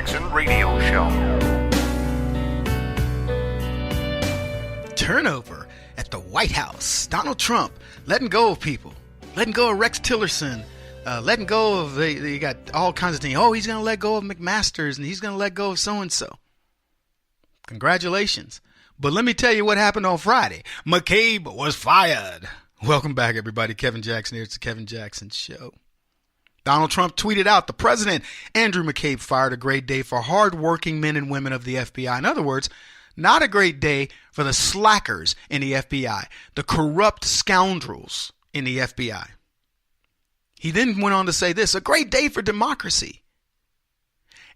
Jackson Radio Show. Turnover at the White House. Donald Trump letting go of people. Letting go of Rex Tillerson. Letting go of, they got all kinds of things. Oh, he's going to let go of McMasters and he's going to let go of so-and-so. Congratulations. But let me tell you what happened on Friday. McCabe was fired. Welcome back, everybody. Kevin Jackson here. It's the Kevin Jackson Show. Donald Trump tweeted out, the president, Andrew McCabe, fired a great day for hardworking men and women of the FBI. In other words, not a great day for the slackers in the FBI, the corrupt scoundrels in the FBI. He then went on to say this, a great day for democracy.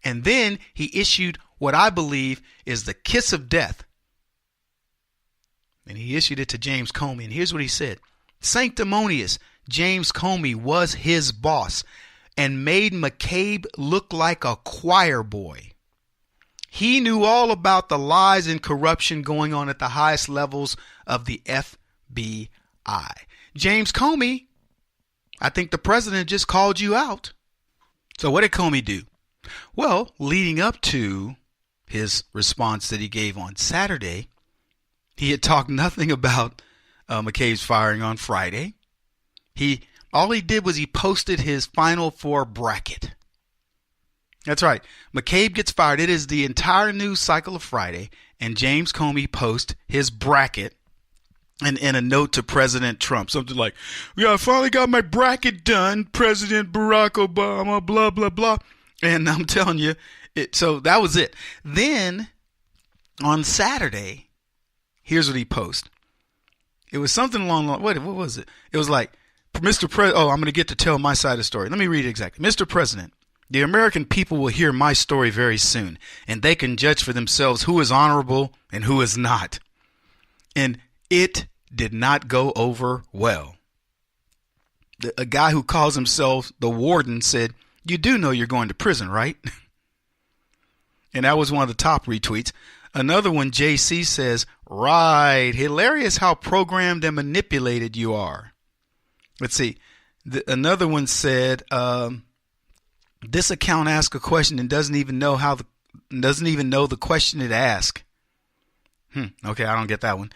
And then he issued what I believe is the kiss of death. And he issued it to James Comey. And here's what he said. Sanctimonious James Comey was his boss and made McCabe look like a choir boy. He knew all about the lies and corruption going on at the highest levels of the FBI. James Comey, I think the president just called you out. So what did Comey do? Well, leading up to his response that he gave on Saturday, he had talked nothing about McCabe's firing on Friday. All he did was he posted his Final Four bracket. That's right. McCabe gets fired. It is the entire news cycle of Friday, and James Comey posts his bracket and a note to President Trump. Something like, yeah, I finally got my bracket done, President Barack Obama, blah, blah, blah. And I'm telling you, so that was it. Then on Saturday, here's what he posted. It was something along the what was it? It was like, Mr. President, I'm going to get to tell my side of the story. Let me read it exactly. Mr. President, the American people will hear my story very soon, and they can judge for themselves who is honorable and who is not. And it did not go over well. A guy who calls himself the warden said, you do know you're going to prison, right? And that was one of the top retweets. Another one, JC says, right, hilarious how programmed and manipulated you are. Let's see. Another one said, this account asked a question and doesn't even know the question it asked. Okay, I don't get that one.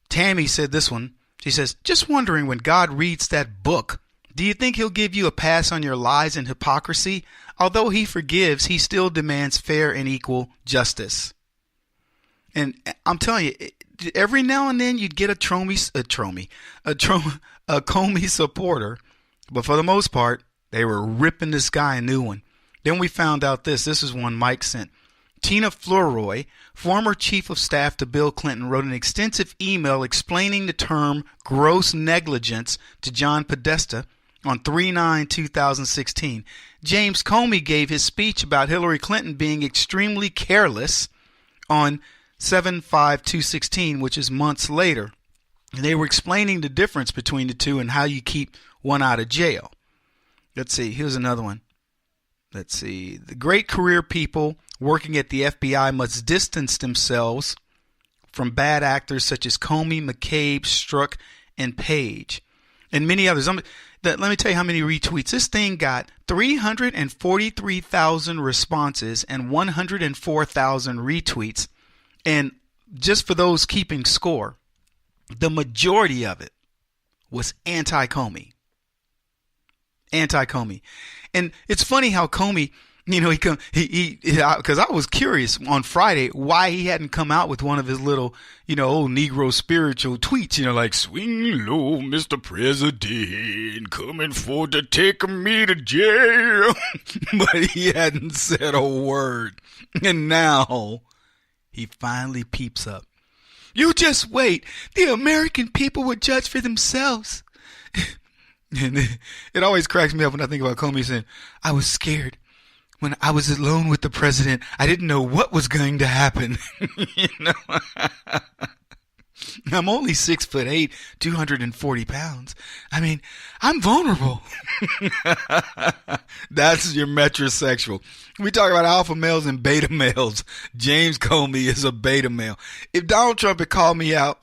Tammy said this one. She says, just wondering when God reads that book, do you think he'll give you a pass on your lies and hypocrisy? Although he forgives, he still demands fair and equal justice. And I'm telling you, every now and then you'd get a Comey supporter, but for the most part, they were ripping this guy a new one. Then we found out this is one Mike sent. Tina Flournoy, former chief of staff to Bill Clinton, wrote an extensive email explaining the term gross negligence to John Podesta on 3/9/2016. James Comey gave his speech about Hillary Clinton being extremely careless on 7/5/2016, which is months later. And they were explaining the difference between the two and how you keep one out of jail. Let's see. Here's another one. Let's see. The great career people working at the FBI must distance themselves from bad actors such as Comey, McCabe, Strzok, and Page, and many others. Let me tell you how many retweets. This thing got 343,000 responses and 104,000 retweets. And just for those keeping score, the majority of it was anti-Comey. Anti-Comey. And it's funny how Comey, because I was curious on Friday why he hadn't come out with one of his little, old Negro spiritual tweets, like, swing low, Mr. President, coming for to take me to jail. But he hadn't said a word. And now he finally peeps up. You just wait. The American people would judge for themselves. And it always cracks me up when I think about Comey saying, I was scared. When I was alone with the president, I didn't know what was going to happen. I'm only 6'8", 240 pounds. I mean, I'm vulnerable. That's your metrosexual. We talk about alpha males and beta males. James Comey is a beta male. If Donald Trump had called me out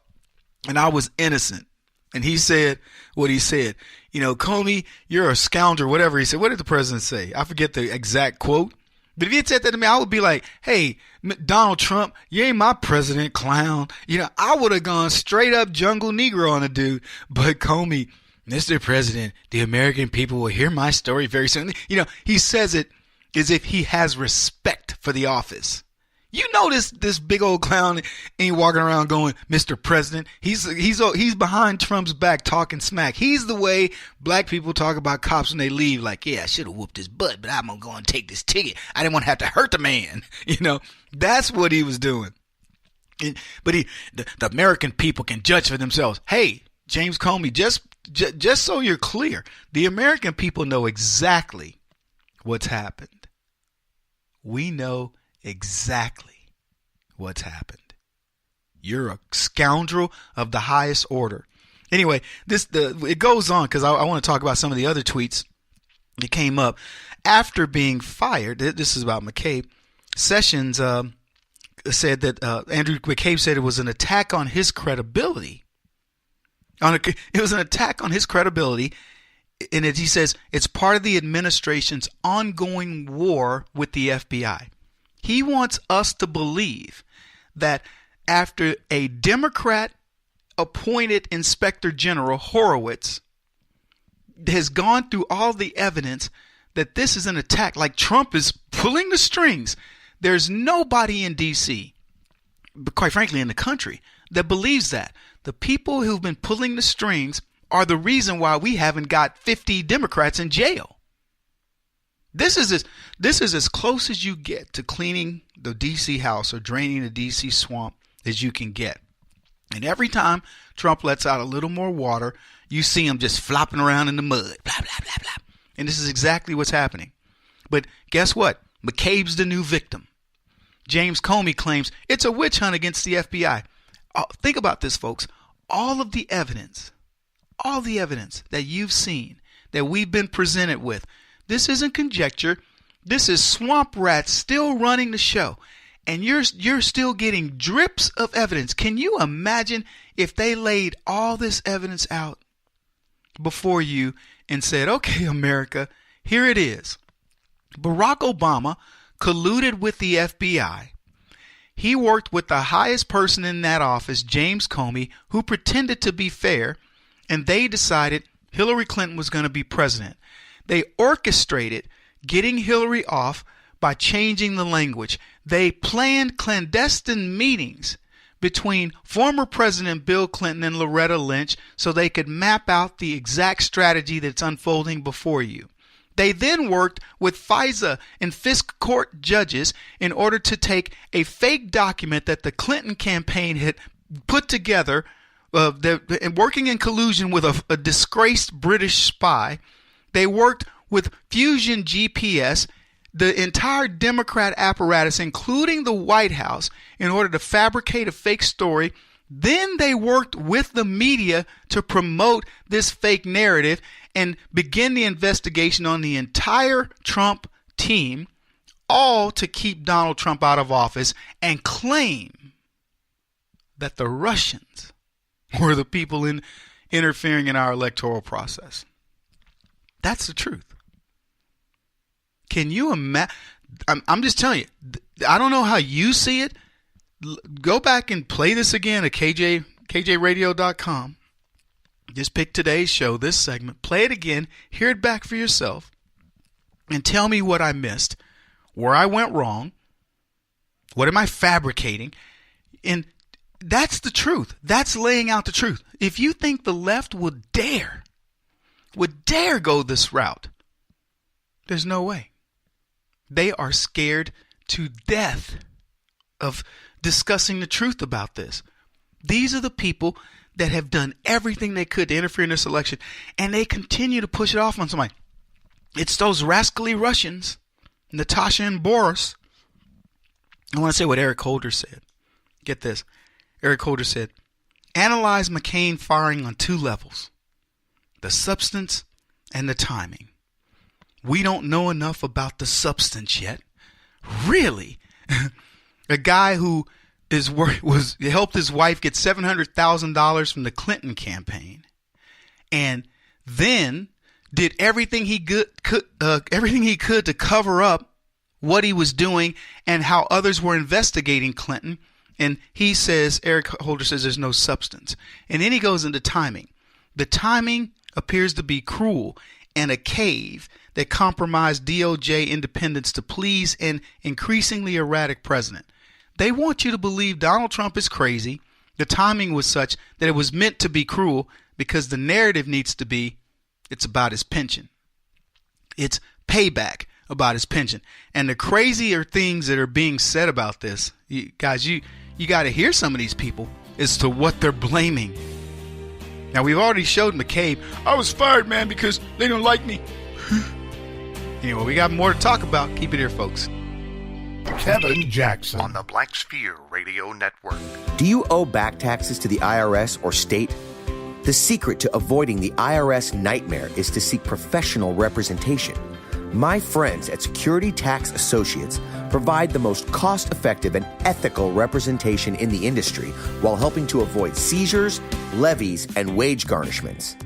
and I was innocent and he said what he said, Comey, you're a scoundrel, whatever he said. What did the president say? I forget the exact quote, But if you had said that to me, I would be like, hey, Donald Trump, you ain't my president, clown. I would have gone straight up jungle Negro on a dude. But Comey, Mr. President, the American people will hear my story very soon. He says it as if he has respect for the office. This big old clown ain't walking around going, Mr. President. He's behind Trump's back talking smack. He's the way black people talk about cops when they leave. Like, yeah, I should have whooped his butt, but I'm going to go and take this ticket. I didn't want to have to hurt the man. That's what he was doing. But the American people can judge for themselves. Hey, James Comey, just so you're clear, the American people know exactly what's happened. We know exactly what's happened. You're a scoundrel of the highest order. Anyway, it goes on because I want to talk about some of the other tweets that came up after being fired. This is about McCabe. Sessions said that Andrew McCabe said it was an attack on his credibility. It was an attack on his credibility. And he says it's part of the administration's ongoing war with the FBI. He wants us to believe that after a Democrat appointed Inspector General Horowitz has gone through all the evidence that this is an attack, like Trump is pulling the strings. There's nobody in D.C., but quite frankly in the country, that believes that. The people who've been pulling the strings are the reason why we haven't got 50 Democrats in jail. This is as close as you get to cleaning the D.C. house or draining the D.C. swamp as you can get. And every time Trump lets out a little more water, you see him just flopping around in the mud. Blah, blah, blah, blah. And this is exactly what's happening. But guess what? McCabe's the new victim. James Comey claims it's a witch hunt against the FBI. Think about this, folks. All the evidence that you've seen, that we've been presented with, this isn't conjecture. This is swamp rats still running the show. And you're still getting drips of evidence. Can you imagine if they laid all this evidence out before you and said, okay, America, here it is. Barack Obama colluded with the FBI. He worked with the highest person in that office, James Comey, who pretended to be fair, and they decided Hillary Clinton was going to be president. They orchestrated getting Hillary off by changing the language. They planned clandestine meetings between former President Bill Clinton and Loretta Lynch so they could map out the exact strategy that's unfolding before you. They then worked with FISA and Fisk court judges in order to take a fake document that the Clinton campaign had put together, working in collusion with a disgraced British spy. They worked with Fusion GPS, the entire Democrat apparatus, including the White House, in order to fabricate a fake story. Then they worked with the media to promote this fake narrative and begin the investigation on the entire Trump team, all to keep Donald Trump out of office and claim that the Russians were the people interfering in our electoral process. That's the truth. Can you imagine? I'm just telling you, I don't know how you see it. Go back and play this again at KJRadio.com. Just pick today's show, this segment, play it again, hear it back for yourself, and tell me what I missed, where I went wrong, what am I fabricating, and that's the truth. That's laying out the truth. If you think the left would dare go this route, there's no way. They are scared to death of discussing the truth about this. These are the people that have done everything they could to interfere in this election, and they continue to push it off on somebody. It's those rascally Russians, Natasha and Boris. I want to say what Eric Holder said. Get this. Eric Holder said, analyze McCabe firing on two levels, the substance and the timing. We don't know enough about the substance yet. Really? A guy who helped his wife get $700,000 from the Clinton campaign, and then did everything he could to cover up what he was doing and how others were investigating Clinton. And he says, Eric Holder says there's no substance. And then he goes into timing. The timing appears to be cruel and a cave that compromised DOJ independence to please an increasingly erratic president. They want you to believe Donald Trump is crazy. The timing was such that it was meant to be cruel because the narrative needs to be, it's about his pension. It's payback about his pension. And the crazier things that are being said about this, you got to hear some of these people as to what they're blaming. Now, we've already showed McCabe, I was fired, man, because they don't like me. Anyway, we got more to talk about. Keep it here, folks. Kevin Jackson on the Black Sphere Radio Network. Do you owe back taxes to the IRS or state? The secret to avoiding the IRS nightmare is to seek professional representation. My friends at Security Tax Associates provide the most cost-effective and ethical representation in the industry while helping to avoid seizures, levies, and wage garnishments.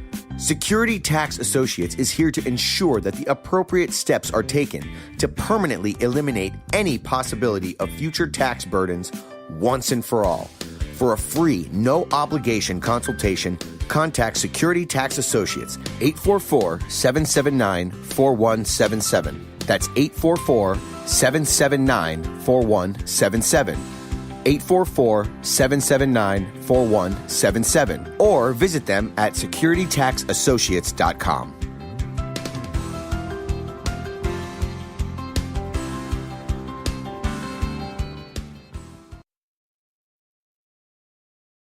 Security Tax Associates is here to ensure that the appropriate steps are taken to permanently eliminate any possibility of future tax burdens once and for all. For a free, no-obligation consultation, contact Security Tax Associates, 844-779-4177. That's 844-779-4177. 844-779-4177. Or visit them at securitytaxassociates.com.